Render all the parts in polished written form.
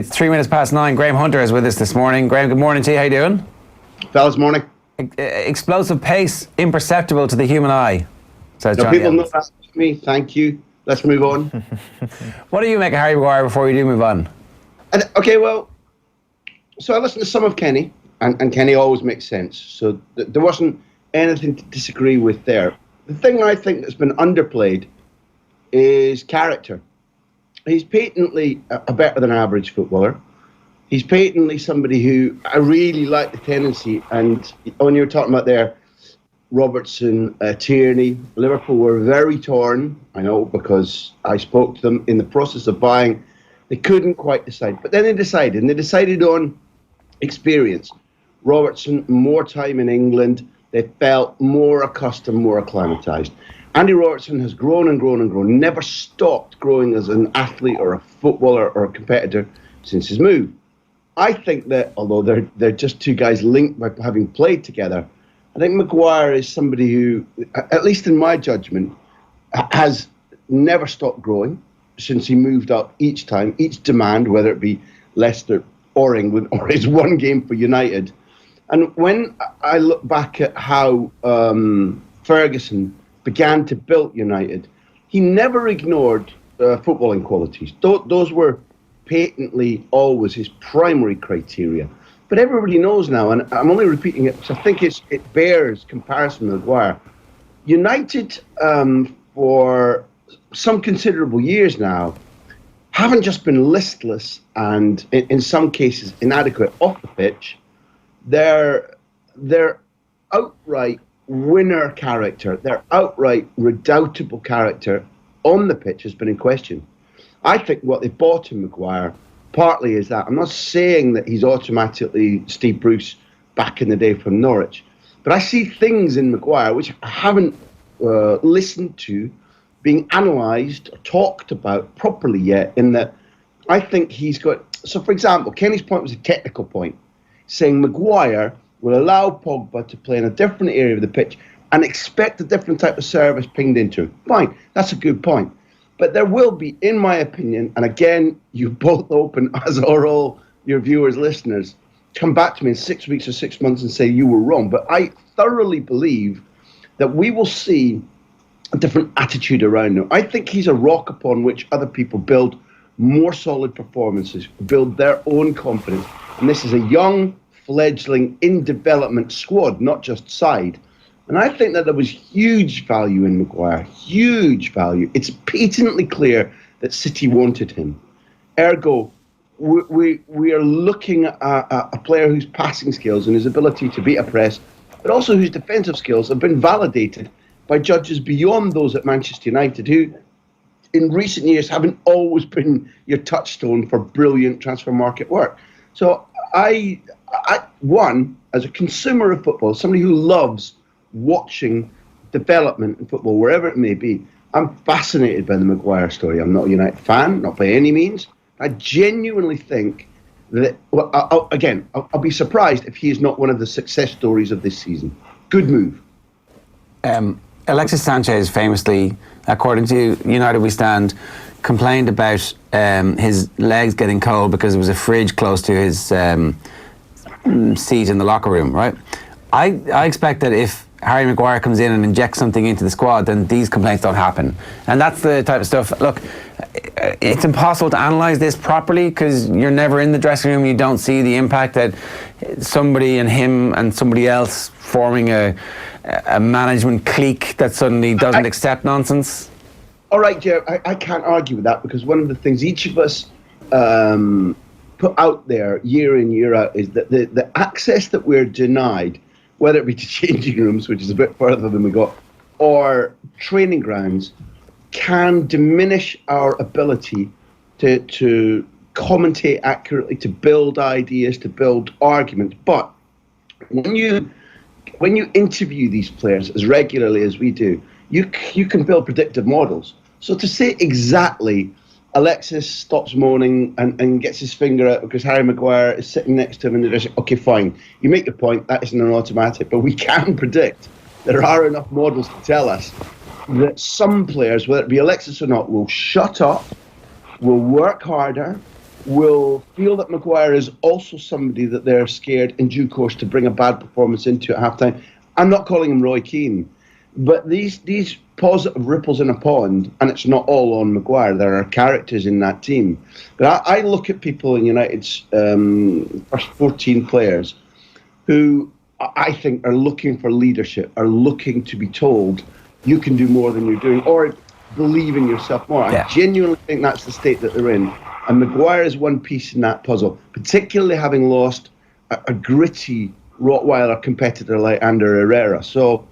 It's 9:03. Graham Hunter is with us this morning. Graham, good morning to you. How you doing? Fellas, morning. Explosive pace, imperceptible to the human eye, says Now, Johnny people know Evans. that's me. Thank you. Let's move on. What do you make of Harry Maguire before we do move on? So I listened to some of Kenny, and Kenny always makes sense. So there wasn't anything to disagree with there. The thing I think that's been underplayed is character. He's patently a better than average footballer. He's patently somebody who I really like the tendency. And when you were talking about there, Robertson, Tierney, Liverpool were very torn. I know, because I spoke to them in the process of buying. They couldn't quite decide. But then they decided, and they decided on experience. Robertson, more time in England. They felt more accustomed, more acclimatised. Andy Robertson has grown and grown and grown, never stopped growing as an athlete or a footballer or a competitor since his move. I think that, although they're just two guys linked by having played together, I think Maguire is somebody who, at least in my judgment, has never stopped growing since he moved up each time, each demand, whether it be Leicester or England or his one game for United. And when I look back at how Ferguson began to build United, he never ignored footballing qualities. Those were patently always his primary criteria. But everybody knows now, and I'm only repeating it because I think it bears comparison with Maguire. United, for some considerable years now, haven't just been listless and, in some cases, inadequate off the pitch. Their outright winner character, their outright redoubtable character on the pitch has been in question. I think what they bought in Maguire partly is that. I'm not saying that he's automatically Steve Bruce back in the day from Norwich, but I see things in Maguire which I haven't listened to being analysed or talked about properly yet, in that I think he's got... So, for example, Kenny's point was a technical point, saying Maguire will allow Pogba to play in a different area of the pitch and expect a different type of service pinged into him. Fine, that's a good point. But there will be, in my opinion, and again, you both open, as are all your viewers, listeners, come back to me in 6 weeks or 6 months and say you were wrong. But I thoroughly believe that we will see a different attitude around him. I think he's a rock upon which other people build more solid performances, build their own confidence. And this is a young, fledgling, in development squad, not just side. And I think that there was huge value in Maguire, huge value. It's patently clear that City wanted him. Ergo, we are looking at a player whose passing skills and his ability to beat a press, but also whose defensive skills have been validated by judges beyond those at Manchester United, who in recent years haven't always been your touchstone for brilliant transfer market work. So I as a consumer of football, somebody who loves watching development in football, wherever it may be, I'm fascinated by the Maguire story. I'm not a United fan, not by any means. I genuinely think that, well, I'll be surprised if he is not one of the success stories of this season. Good move. Alexis Sanchez famously, according to United We Stand, complained about his legs getting cold because there was a fridge close to his seat in the locker room, right? I expect that if Harry Maguire comes in and injects something into the squad, then these complaints don't happen. And that's the type of stuff. Look, it's impossible to analyse this properly because you're never in the dressing room. You don't see the impact that somebody and him and somebody else forming a management clique that suddenly doesn't accept nonsense. All right, Jer, I can't argue with that, because one of the things each of us put out there year in, year out is that the access that we're denied, whether it be to changing rooms, which is a bit further than we got, or training grounds, can diminish our ability to commentate accurately, to build ideas, to build arguments. But when you interview these players as regularly as we do, you can build predictive models. So to say exactly Alexis stops moaning and gets his finger out because Harry Maguire is sitting next to him in the dressing, okay, fine. You make your point, that isn't an automatic, but we can predict. There are enough models to tell us that some players, whether it be Alexis or not, will shut up, will work harder, will feel that Maguire is also somebody that they're scared in due course to bring a bad performance into at halftime. I'm not calling him Roy Keane, but these positive ripples in a pond, and it's not all on Maguire. There are characters in that team. But I look at people in United's first 14 players who I think are looking for leadership, are looking to be told you can do more than you're doing, or believe in yourself more. Yeah. I genuinely think that's the state that they're in. And Maguire is one piece in that puzzle, particularly having lost a gritty Rottweiler competitor like Ander Herrera. So,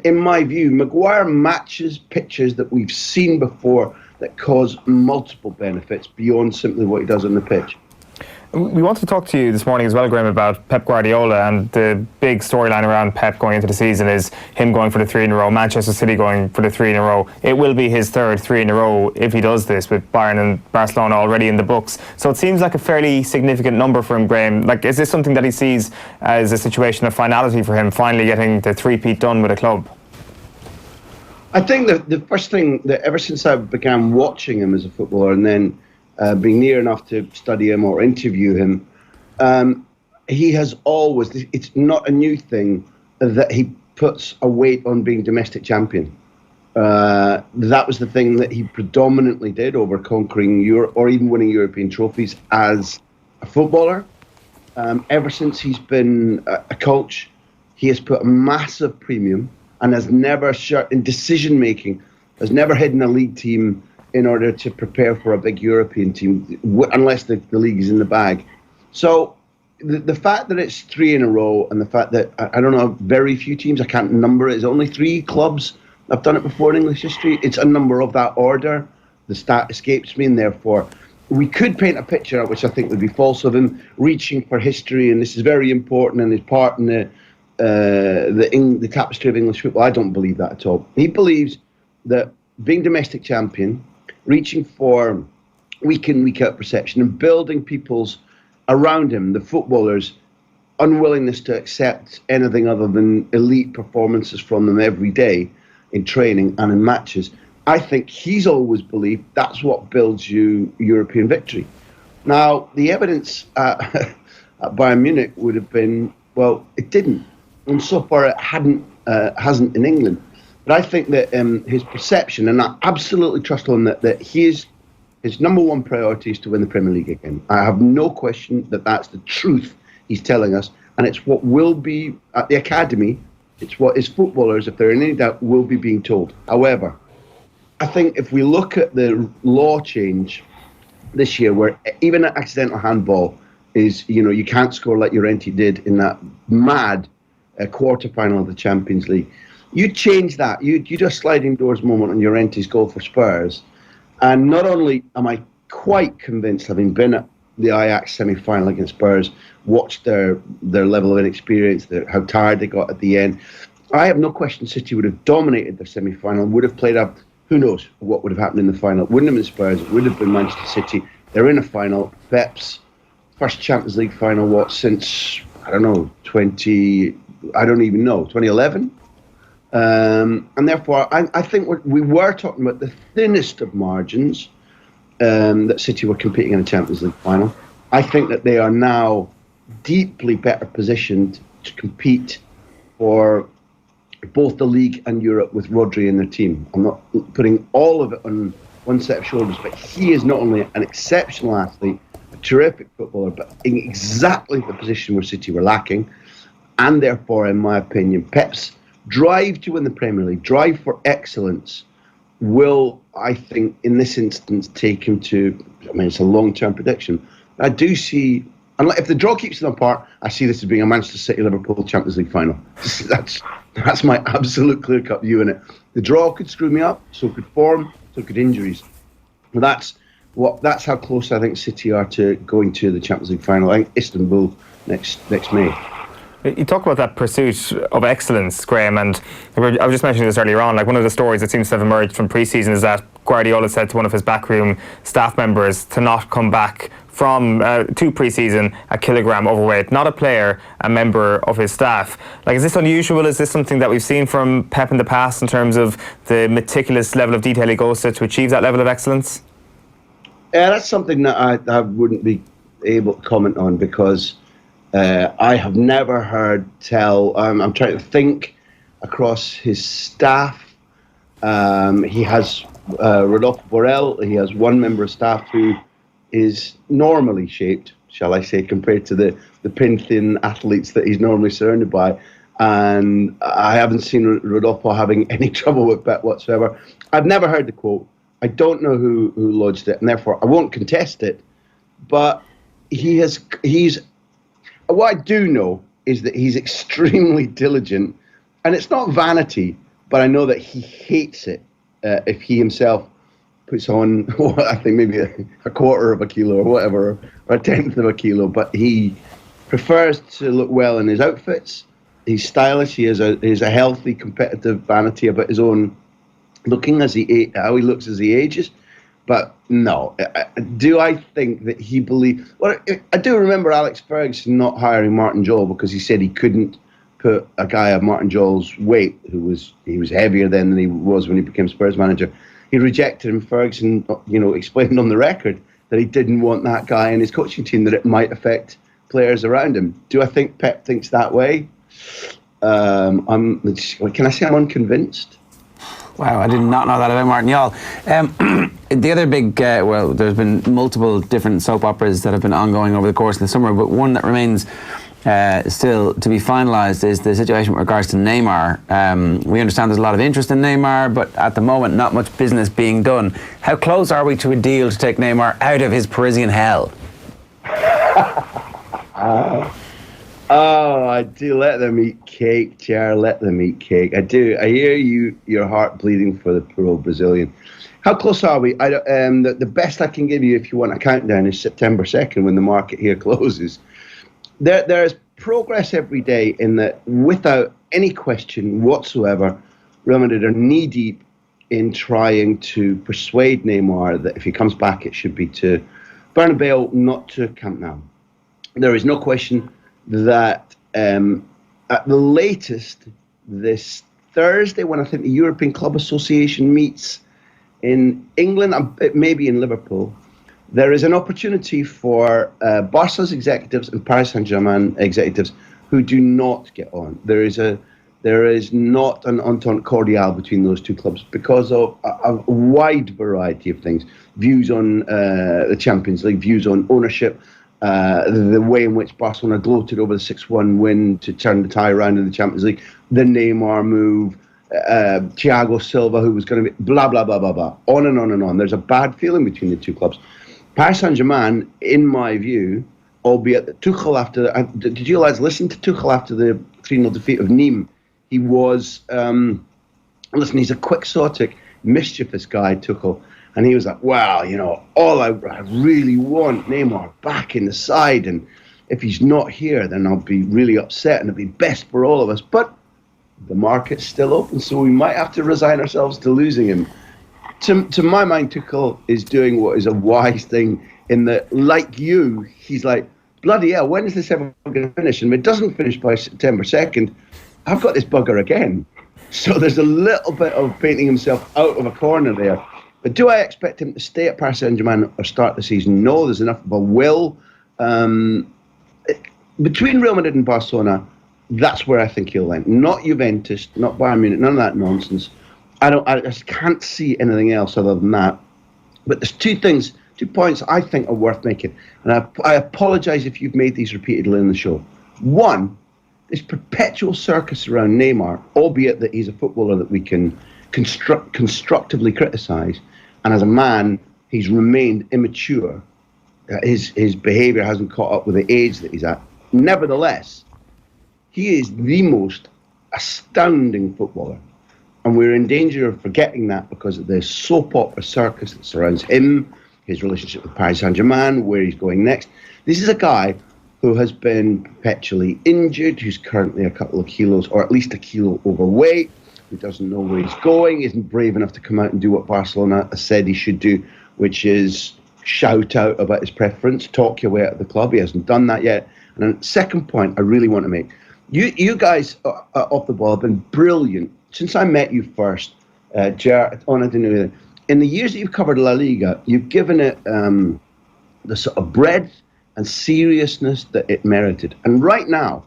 in my view, Maguire matches pictures that we've seen before that cause multiple benefits beyond simply what he does on the pitch. We want to talk to you this morning as well, Graham, about Pep Guardiola, and the big storyline around Pep going into the season is him going for the 3 in a row, Manchester City going for the 3 in a row. It will be his third 3 in a row if he does this, with Bayern and Barcelona already in the books. So it seems like a fairly significant number for him, Graham. Like, is this something that he sees as a situation of finality for him, finally getting the three-peat done with a club? I think that the first thing that ever since I began watching him as a footballer, and then being near enough to study him or interview him, he has always, it's not a new thing that he puts a weight on being domestic champion. That was the thing that he predominantly did over conquering Europe or even winning European trophies as a footballer. Ever since he's been a coach, he has put a massive premium and has never, in decision making, has never hidden a league team in order to prepare for a big European team, unless the league is in the bag. So the fact that it's 3 in a row, and the fact that, I don't know, very few teams, I can't number it, it's only 3 clubs have done it before in English history. It's a number of that order. The stat escapes me, and therefore we could paint a picture, which I think would be false, of him reaching for history, and this is very important and is part in the tapestry of English football. I don't believe that at all. He believes that being domestic champion, reaching for week in, week out perception, and building people's around him, the footballers, unwillingness to accept anything other than elite performances from them every day in training and in matches. I think he's always believed that's what builds you European victory. Now, the evidence at Bayern Munich would have been, well, it didn't. And so far it hasn't in England. But I think that his perception, and I absolutely trust on that his number one priority is to win the Premier League again. I have no question that that's the truth he's telling us, and it's what will be at the academy. It's what his footballers, if they're in any doubt, will be being told. However, I think if we look at the law change this year, where even an accidental handball is, you can't score like Llorente did in that mad quarter-final of the Champions League. You change that. You do a sliding doors moment on Llorente's goal for Spurs. And not only am I quite convinced, having been at the Ajax semi-final against Spurs, watched their level of inexperience, how tired they got at the end, I have no question City would have dominated the semi-final, would have played up, who knows what would have happened in the final. It wouldn't have been Spurs, it would have been Manchester City. They're in a final. Pep's first Champions League final, since, 2011? And therefore, I think we were talking about the thinnest of margins that City were competing in a Champions League final. I think that they are now deeply better positioned to compete for both the league and Europe with Rodri in their team. I'm not putting all of it on one set of shoulders, but he is not only an exceptional athlete, a terrific footballer, but in exactly the position where City were lacking. And therefore, in my opinion, Pep's drive to win the Premier League, drive for excellence, will, I think, in this instance, take him to, it's a long-term prediction. I do see, if the draw keeps them apart, I see this as being a Manchester City-Liverpool Champions League final. That's my absolute clear-cut view in it. The draw could screw me up, so could form, so could injuries. But that's how close I think City are to going to the Champions League final. I think Istanbul next May. You talk about that pursuit of excellence, Graham, and I was just mentioning this earlier on. Like, one of the stories that seems to have emerged from pre-season is that Guardiola said to one of his backroom staff members to not come back from to pre-season a kilogram overweight. Not a player, a member of his staff. Like, is this unusual? Is this something that we've seen from Pep in the past in terms of the meticulous level of detail he goes to achieve that level of excellence? Yeah, that's something that I wouldn't be able to comment on because I have never heard tell. I'm trying to think across his staff. He has Rodolfo Borrell. He has one member of staff who is normally shaped, shall I say, compared to the pin-thin athletes that he's normally surrounded by. And I haven't seen Rodolfo having any trouble with Pep whatsoever. I've never heard the quote. I don't know who lodged it, and therefore I won't contest it. But he's. What I do know is that he's extremely diligent, and it's not vanity, but I know that he hates it if he himself puts on, I think maybe a quarter of a kilo or whatever, or a tenth of a kilo. But he prefers to look well in his outfits. He's stylish. He has a healthy, competitive vanity about his own looking how he looks as he ages. But no, do I think that he believes? Well, I do remember Alex Ferguson not hiring Martin Jol because he said he couldn't put a guy of Martin Jol's weight, he was heavier then than he was when he became Spurs manager. He rejected him. Ferguson, explained on the record that he didn't want that guy in his coaching team, that it might affect players around him. Do I think Pep thinks that way? Can I say I'm unconvinced? Wow, I did not know that about Martin Jol. The other big, there's been multiple different soap operas that have been ongoing over the course of the summer, but one that remains still to be finalised is the situation with regards to Neymar. We understand there's a lot of interest in Neymar, but at the moment not much business being done. How close are we to a deal to take Neymar out of his Parisian hell? Oh, I do. Let them eat cake, Jar. Let them eat cake. I do. I hear you. Your heart bleeding for the poor old Brazilian. How close are we? The best I can give you, if you want a countdown, is September 2nd, when the market here closes. There is progress every day in that, without any question whatsoever, Real Madrid are knee-deep in trying to persuade Neymar that if he comes back, it should be to Bernabeu, not to Camp Nou. There is no question that at the latest this Thursday, when I think the European Club Association meets in England, maybe in Liverpool, there is an opportunity for Barca's executives and Paris Saint-Germain executives who do not get on. There is not an entente cordiale between those two clubs because of a wide variety of things. Views on the Champions League, views on ownership, the way in which Barcelona gloated over the 6-1 win to turn the tie around in the Champions League, the Neymar move, Thiago Silva, who was going to be blah, blah, blah, blah, blah, on and on and on. There's a bad feeling between the two clubs. Paris Saint-Germain, in my view, albeit that Tuchel did you lads listen to Tuchel after the 3-0 defeat of Nîmes? He was, he's a quixotic, mischievous guy, Tuchel. And he was like, well, I really want Neymar back in the side. And if he's not here, then I'll be really upset and it'll be best for all of us. But the market's still open, so we might have to resign ourselves to losing him. To my mind, Tuchel is doing what is a wise thing in that, like you, he's like, bloody hell, when is this ever going to finish? And if it doesn't finish by September 2nd, I've got this bugger again. So there's a little bit of painting himself out of a corner there. But do I expect him to stay at Paris Saint-Germain or start the season? No, there's enough of a will. Between Real Madrid and Barcelona, that's where I think he'll end. Not Juventus, not Bayern Munich, none of that nonsense. I just can't see anything else other than that. But there's 2 points I think are worth making. And I apologise if you've made these repeatedly in the show. One, this perpetual circus around Neymar, albeit that he's a footballer that we can constructively criticise. And as a man, he's remained immature. His behaviour hasn't caught up with the age that he's at. Nevertheless, he is the most astounding footballer. And we're in danger of forgetting that because of the soap opera circus that surrounds him, his relationship with Paris Saint-Germain, where he's going next. This is a guy who has been perpetually injured, who's currently a couple of kilos, or at least a kilo overweight, who doesn't know where he's going, isn't brave enough to come out and do what Barcelona has said he should do, which is shout out about his preference, talk your way out of the club. He hasn't done that yet. And then second point I really want to make, you guys off the ball have been brilliant. Since I met you first, Ger, in the years that you've covered La Liga, you've given it the sort of breadth and seriousness that it merited. And right now,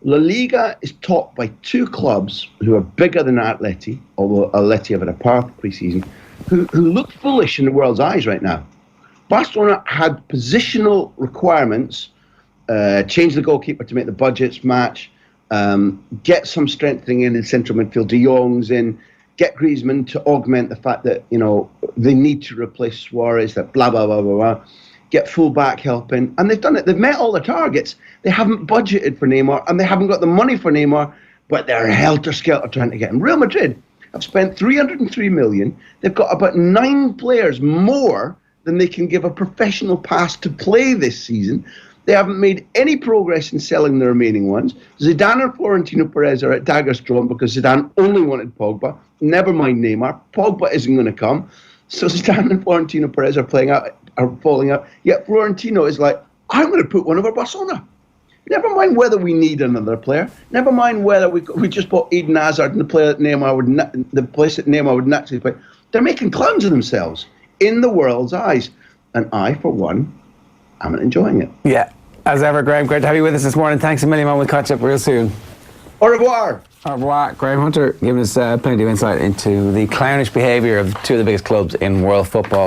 La Liga is topped by two clubs who are bigger than Atleti, although Atleti have had a powerful pre-season, who look foolish in the world's eyes right now. Barcelona had positional requirements, change the goalkeeper to make the budgets match, get some strengthening in central midfield, De Jong's in, get Griezmann to augment the fact that, they need to replace Suarez, that blah, blah, blah, blah, blah. Get full-back help in. And they've done it. They've met all their targets. They haven't budgeted for Neymar, and they haven't got the money for Neymar, but they're helter-skelter trying to get him. Real Madrid have spent 303 million. They've got about 9 players more than they can give a professional pass to play this season. They haven't made any progress in selling the remaining ones. Zidane and Florentino Perez are at daggers drawn because Zidane only wanted Pogba. Never mind Neymar. Pogba isn't going to come. So Zidane and Florentino Perez are falling out. Yet Florentino is like, I'm going to put one over Barcelona. Never mind whether we need another player. Never mind whether we just bought Eden Hazard and the place that Neymar would naturally play. They're making clowns of themselves in the world's eyes. And I, for one, am enjoying it. Yeah. As ever, Graham, great to have you with us this morning. Thanks a million, man. We'll catch up real soon. Au revoir. Au revoir. Graham Hunter giving us plenty of insight into the clownish behaviour of two of the biggest clubs in world football.